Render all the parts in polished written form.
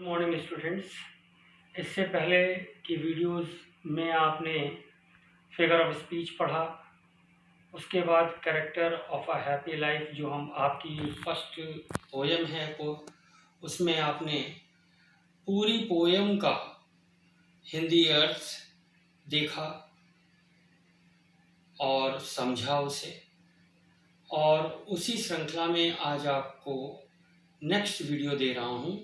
Morning students. इससे पहले की वीडियोस में आपने फिगर ऑफ स्पीच पढ़ा, उसके बाद character of a happy life जो हम आपकी फर्स्ट पोएम है वो उसमें आपने पूरी पोएम का हिंदी अर्थ देखा और समझा उसे। और उसी श्रृंखला में आज आपको नेक्स्ट वीडियो दे रहा हूँ,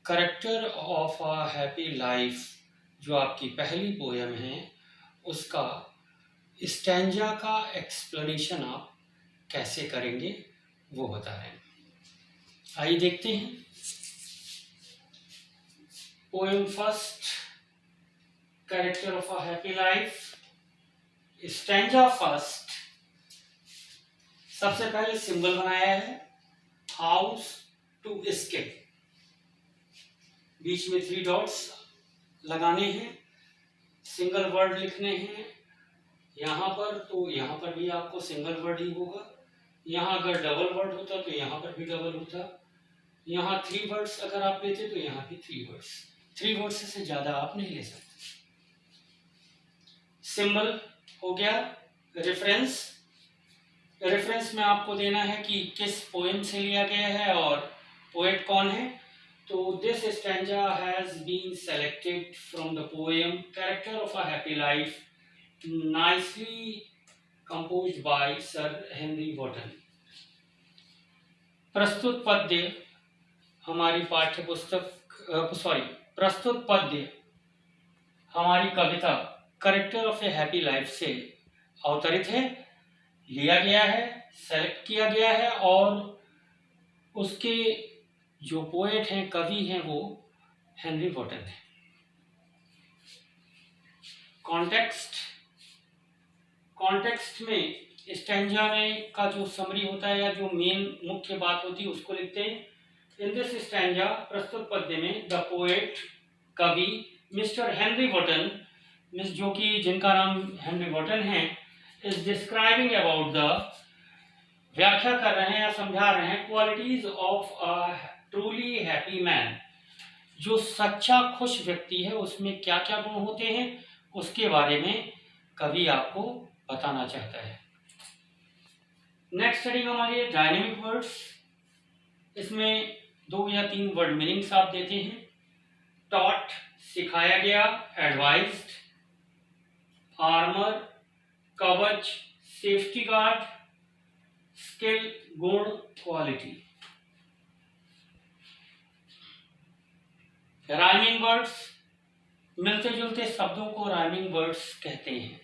character of a happy life जो आपकी पहली पोएम है उसका स्टैंजा का एक्सप्लेनेशन आप कैसे करेंगे वो बता रहे हैं। आइए देखते हैं। Poem first, character of a happy life, stanza first. सबसे पहले सिंबल बनाया है हाउस टू स्किप, बीच में 3 डॉट्स लगाने हैं, सिंगल वर्ड लिखने हैं। यहाँ पर तो यहाँ पर भी आपको सिंगल वर्ड ही होगा, यहाँ अगर डबल वर्ड होता तो यहाँ पर भी डबल होता। यहाँ 3 वर्ड्स अगर आप लेते तो यहाँ भी 3 वर्ड्स। 3 वर्ड्स से ज़्यादा आप नहीं ले सकते। सिंबल हो गया। रेफरेंस, रेफरेंस में आपको देना है कि किस पोएम से लिया गया है और पोएट कौन है। तो this stanza has been selected from the poem Character of a Happy Life, nicely composed by Sir Henry Wotton। प्रस्तुत पद्य हमारी पाठ्य पुस्तक प्रस्तुत पद्य हमारी कविता character of a happy life से अवतरित है, लिया गया है, सेलेक्ट किया गया है और उसके जो पोएट हैं, कवि हैं, वो हेनरी वॉटन है। कॉन्टेक्स्ट, कॉन्टेक्स्ट में स्टैंजा में का जो समरी होता है या जो मेन मुख्य बात होती है उसको लिखते हैं। इन दिस स्टैंजा, प्रस्तुत पद्य में द पोएट, कवि मिस्टर हेनरी वॉटन, जो कि जिनका नाम हेनरी वॉटन है, इज डिस्क्राइबिंग अबाउट द, व्याख्या कर रहे हैं या समझा रहे हैं, qualities of a truly happy man. जो सच्चा खुश व्यक्ति है उसमें क्या क्या गुण होते हैं उसके बारे में कवि आपको बताना चाहता है। नेक्स्ट हेडिंग हमारी है डायनेमिक वर्ड्स। इसमें 2 या 3 वर्ड मीनिंग्स आप देते हैं। टॉट, सिखाया गया, एडवाइज्ड, आर्मर, कवच, सेफ्टी गार्ड, स्किल, गुण, क्वालिटी। राइमिंग वर्ड्स, मिलते जुलते शब्दों को राइमिंग वर्ड्स कहते हैं।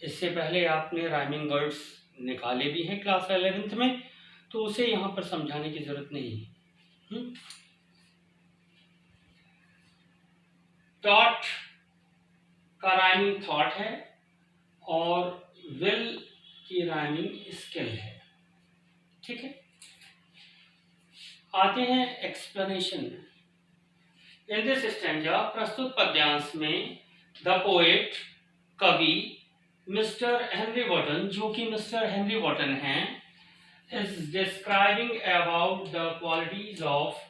इससे पहले आपने राइमिंग वर्ड्स निकाले भी हैं क्लास 11th में, तो उसे यहाँ पर समझाने की जरूरत नहीं है। टॉट का राइमिंग थॉट है और विल की राइमिंग स्किल है। ठीक है, आते हैं एक्सप्लेनेशन में। इन दिस स्टैंजा, प्रस्तुत पद्यांश में द पोएट, कवि मिस्टर हेनरी वॉटन, जो कि मिस्टर हेनरी वॉटन हैं, is describing about the qualities of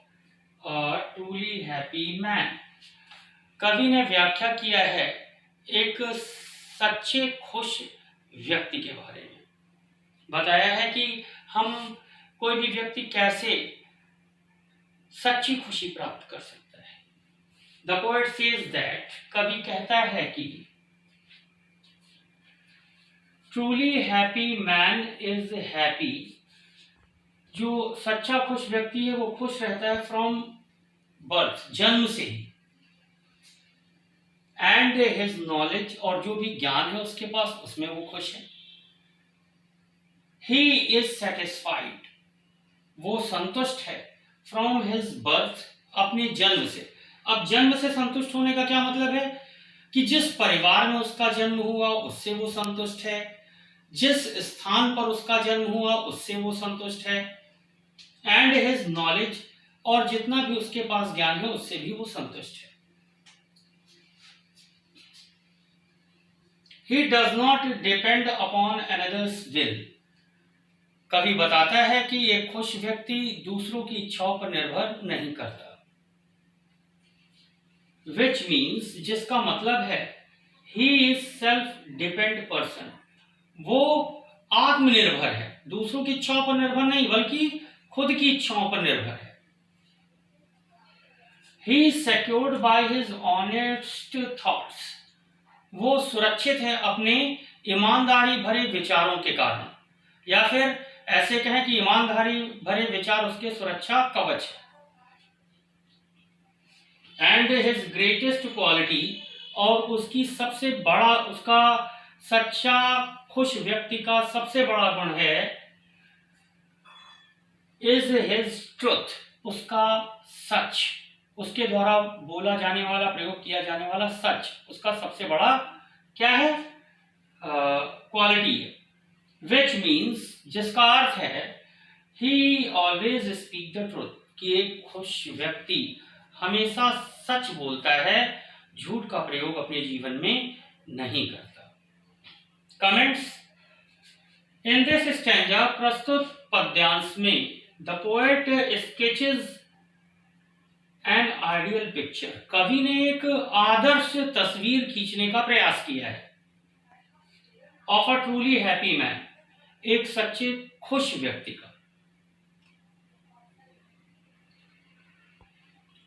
a truly happy man. कवि ने व्याख्या किया है एक सच्चे खुश व्यक्ति के बारे में। बताया है कि हम कोई भी व्यक्ति कैसे सच्ची खुशी प्राप्त कर सकता है। The poet says that, कवि कहता है कि truly happy man is happy, जो सच्चा खुश व्यक्ति है वो खुश रहता है from birth, जन्म से ही, and his knowledge, और जो भी ज्ञान है उसके पास उसमें वो खुश है। He is satisfied, वो संतुष्ट है from his birth, अपने जन्म से। अब जन्म से संतुष्ट होने का क्या मतलब है कि जिस परिवार में उसका जन्म हुआ उससे वो संतुष्ट है, जिस स्थान पर उसका जन्म हुआ उससे वो संतुष्ट है, एंड हिज नॉलेज, और जितना भी उसके पास ज्ञान है उससे भी वो संतुष्ट है। He does not depend upon another's will, कवि बताता है कि एक खुश व्यक्ति दूसरों की इच्छाओं पर निर्भर नहीं करता। विच मीन्स जिसका मतलब है he is self depend person, वो आत्मनिर्भर है, दूसरों की इच्छाओं पर निर्भर नहीं बल्कि खुद की इच्छाओं पर निर्भर है। He is secured by his honest thoughts, वो सुरक्षित है अपने ईमानदारी भरे विचारों के कारण, या फिर ऐसे कहें कि ईमानदारी भरे विचार उसके सुरक्षा कवच है। एंड हिज ग्रेटेस्ट क्वालिटी, और उसकी सबसे बड़ा, उसका सच्चा खुश व्यक्ति का सबसे बड़ा गुण है इज हिज ट्रुथ, उसका सच, उसके द्वारा बोला जाने वाला, प्रयोग किया जाने वाला सच उसका सबसे बड़ा क्या है, क्वालिटी है। विच मीन्स जिसका अर्थ है ही ऑलवेज स्पीक द ट्रुथ, कि एक खुश व्यक्ति हमेशा सच बोलता है, झूठ का प्रयोग अपने जीवन में नहीं करता। कमेंट्स। इन दिस स्टैंजा, प्रस्तुत पद्यांश में the poet sketches an ideal picture, कवि ने एक आदर्श तस्वीर खींचने का प्रयास किया है of a truly happy man, एक सच्चे खुश व्यक्ति का।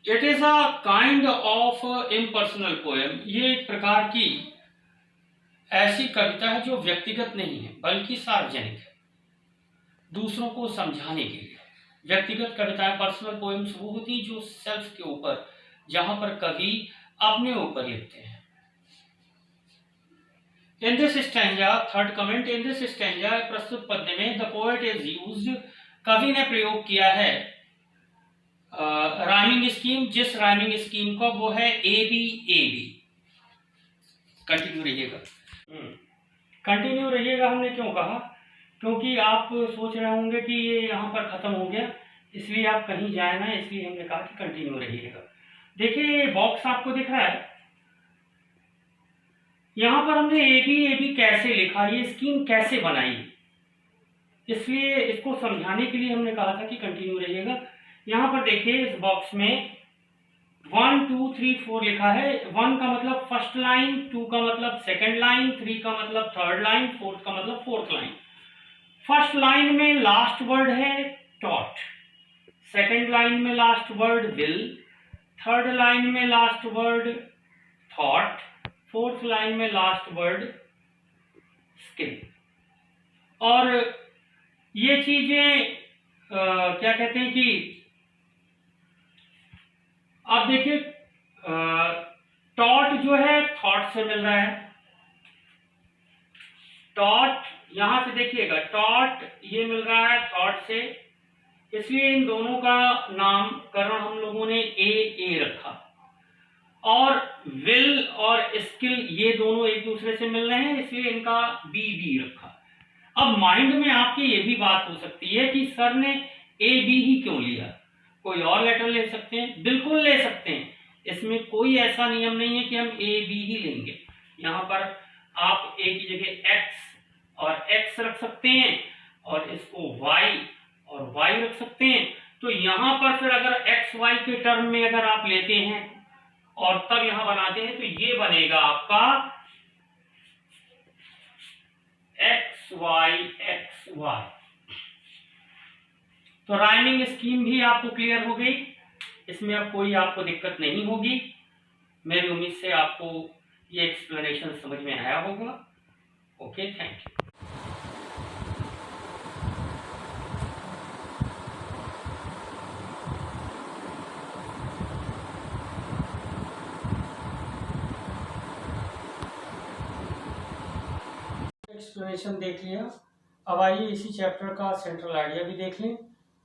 It is a kind of impersonal poem, ये एक प्रकार की ऐसी कविता है जो व्यक्तिगत नहीं है बल्कि सार्वजनिक है, दूसरों को समझाने के लिए। व्यक्तिगत कविताएं, पर्सनल पोएम्स वो होती जो सेल्फ के ऊपर, जहां पर कवि अपने ऊपर लिखते हैं। In this stanza, third comment, in this stanza, प्रस्तुत पद्य में द पोएट इज यूज्ड, कवि ने प्रयोग किया है राइमिंग स्कीम, जिस राइमिंग स्कीम का वो है A B A B. Continue रहिएगा, कंटिन्यू रहिएगा। हमने क्यों कहा, क्योंकि आप सोच रहे होंगे कि ये यहाँ पर खत्म हो गया, इसलिए आप कहीं जाए ना, इसलिए हमने कहा कि कंटिन्यू रहिएगा। देखिए बॉक्स आपको दिख रहा है, यहाँ पर हमने ए बी कैसे लिखा, ये स्कीम कैसे बनाई, इसलिए इसको समझाने के लिए हमने कहा था कि कंटिन्यू रहिएगा। यहाँ पर देखिए इस बॉक्स में 1 2 3 4 लिखा है। 1 का मतलब फर्स्ट लाइन, 2 का मतलब सेकंड लाइन, 3 का मतलब थर्ड लाइन, 4 का मतलब फोर्थ लाइन। फर्स्ट लाइन में लास्ट वर्ड है टॉट, सेकंड लाइन में last word will, third line में last word thought, fourth line में लास्ट वर्ड स्किल। और ये चीजें क्या कहते हैं कि आप देखिए टॉट जो है थॉट से मिल रहा है, टॉट यहां से देखिएगा, टॉट ये मिल रहा है थॉट से, इसलिए इन दोनों का नामकरण हम लोगों ने ए रखा। और विल और स्किल ये दोनों एक दूसरे से मिल रहे हैं, इसलिए इनका बी रखा। अब माइंड में आपकी ये भी बात हो सकती है कि सर ने ए बी ही क्यों लिया, कोई और लेटर ले सकते हैं, बिल्कुल ले सकते हैं, इसमें कोई ऐसा नियम नहीं है कि हम ए बी ही लेंगे। यहाँ पर आप ए की जगह एक्स और एक्स रख सकते हैं, और इसको वाई और वाई रख सकते हैं। तो यहाँ पर फिर अगर एक्स वाई के टर्म में अगर आप लेते हैं और तब यहां बनाते हैं, तो ये बनेगा आपका एक्स वाई। तो राइमिंग स्कीम भी आपको क्लियर हो गई, इसमें अब कोई आपको दिक्कत नहीं होगी। मेरी उम्मीद से आपको ये एक्सप्लेनेशन समझ में आया होगा। Okay, thank you. एक्सप्लेनेशन देख लिया, अब आइए इसी चैप्टर का सेंट्रल आइडिया भी देख लें,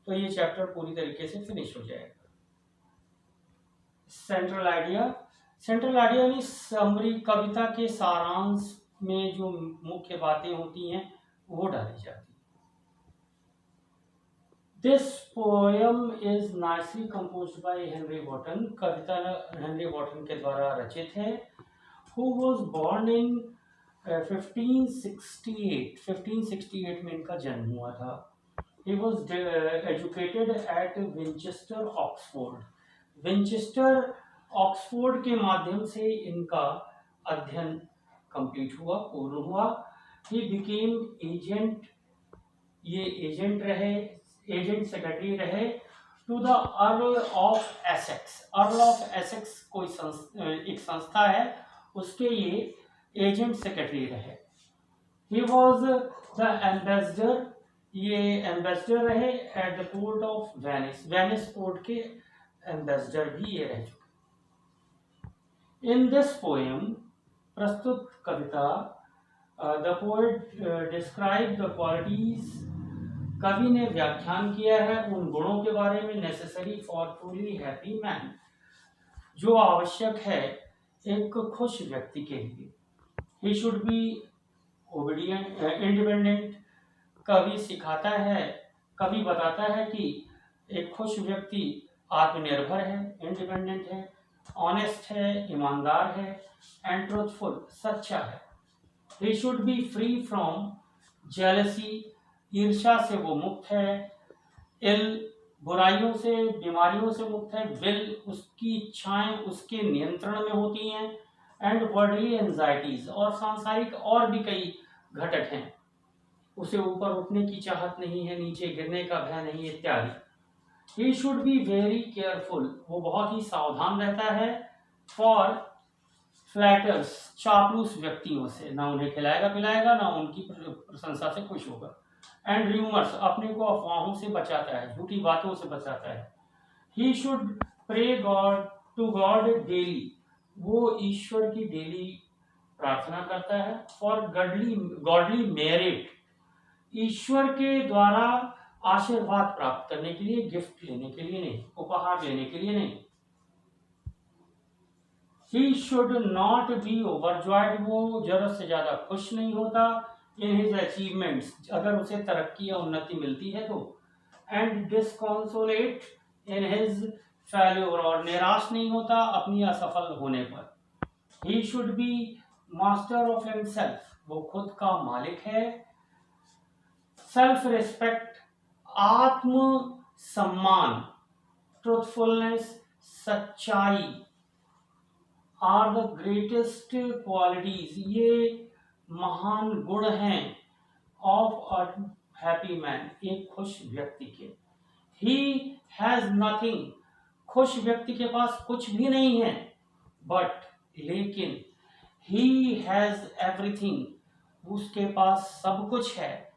तो ये चैप्टर पूरी तरीके से फिनिश हो जाएगा। सेंट्रल आइडिया यानी समरी, कविता के सारांश में जो मुख्य बातें होती हैं वो डाली जाती है। This poem is nicely composed by Henry Wotton, कविता हेनरी वॉटन के द्वारा रचित है। हु वाज बोर्न इन 1568 में इनका जन्म हुआ था। He was educated at Winchester, Oxford. Winchester Oxford के माध्यम से इनका अध्ययन कंप्लीट हुआ, पूर्ण हुआ। ही बिकेम एजेंट, ये एजेंट सेक्रेटरी रहे to the earl of Essex. Earl of Essex कोई एक संस्था है, उसके ये एजेंट सेक्रेटरी रहे। ही वॉज द एम्बेसडर, ये एम्बेसडर रहे at the court of Venice, Venice court के एम्बेसडर भी ये रह चुके। इन दिस पोएम, प्रस्तुत कविता, the poet describe the qualities, कवि ने व्याख्यान किया है उन गुणों के बारे में, necessary for truly happy man, जो आवश्यक है एक खुश व्यक्ति के लिए। He should be obedient, independent, कवि सिखाता है, कवि बताता है कि एक खुश व्यक्ति आत्मनिर्भर है, इंडिपेंडेंट है, ऑनेस्ट है, ईमानदार है, एंड ट्रूथफुल, सच्चा है। He should be free from jealousy, ईर्ष्या से वो मुक्त है, इल, बुराइयों से, बीमारियों से मुक्त है, विल, उसकी इच्छाएं उसके नियंत्रण में होती हैं, एंड वर्ल्डली एंजाइटीज, और सांसारिक और भी कई घटक हैं, उसे ऊपर उठने की चाहत नहीं है, नीचे गिरने का भय नहीं, इत्यादि। He should be very careful, वो बहुत ही सावधान रहता है, फॉर फ्लैटर्स, चापलूस व्यक्तियों से, ना उन्हें खिलाएगा पिलाएगा, ना उनकी प्रशंसा से खुश होगा, एंड र्यूमर्स, अपने को अफवाहों से बचाता है, झूठी बातों से बचाता है। He should pray God to God daily, वो ईश्वर की डेली प्रार्थना करता है, फॉर गॉडली मेरिट, ईश्वर के द्वारा आशीर्वाद प्राप्त करने के लिए, गिफ्ट लेने के लिए नहीं, उपहार लेने के लिए नहीं। He should not be overjoyed, वो जरूरत से ज्यादा खुश नहीं होता, in his achievements, अगर उसे तरक्की या उन्नति मिलती है तो, and disconsolate in his failure, और निराश नहीं होता अपनी असफल होने पर। He should be master of himself, वो खुद का मालिक है। सेल्फ रिस्पेक्ट, आत्म सम्मान, ट्रूथफुलनेस, सच्चाई, आर द ग्रेटेस्ट क्वालिटीज, ये महान गुण हैं ऑफ अ हैप्पी मैन, एक खुश व्यक्ति के। ही हैज नथिंग, खुश व्यक्ति के पास कुछ भी नहीं है, बट, लेकिन, ही हैज एवरीथिंग, उसके पास सब कुछ है,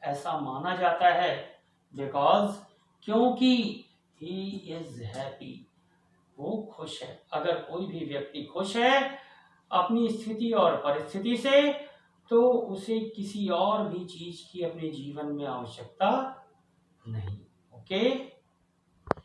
ऐसा माना जाता है, बिकॉज, क्योंकि ही इज हैप्पी, वो खुश है। अगर कोई भी व्यक्ति खुश है अपनी स्थिति और परिस्थिति से, तो उसे किसी और भी चीज की अपने जीवन में आवश्यकता नहीं। ओके।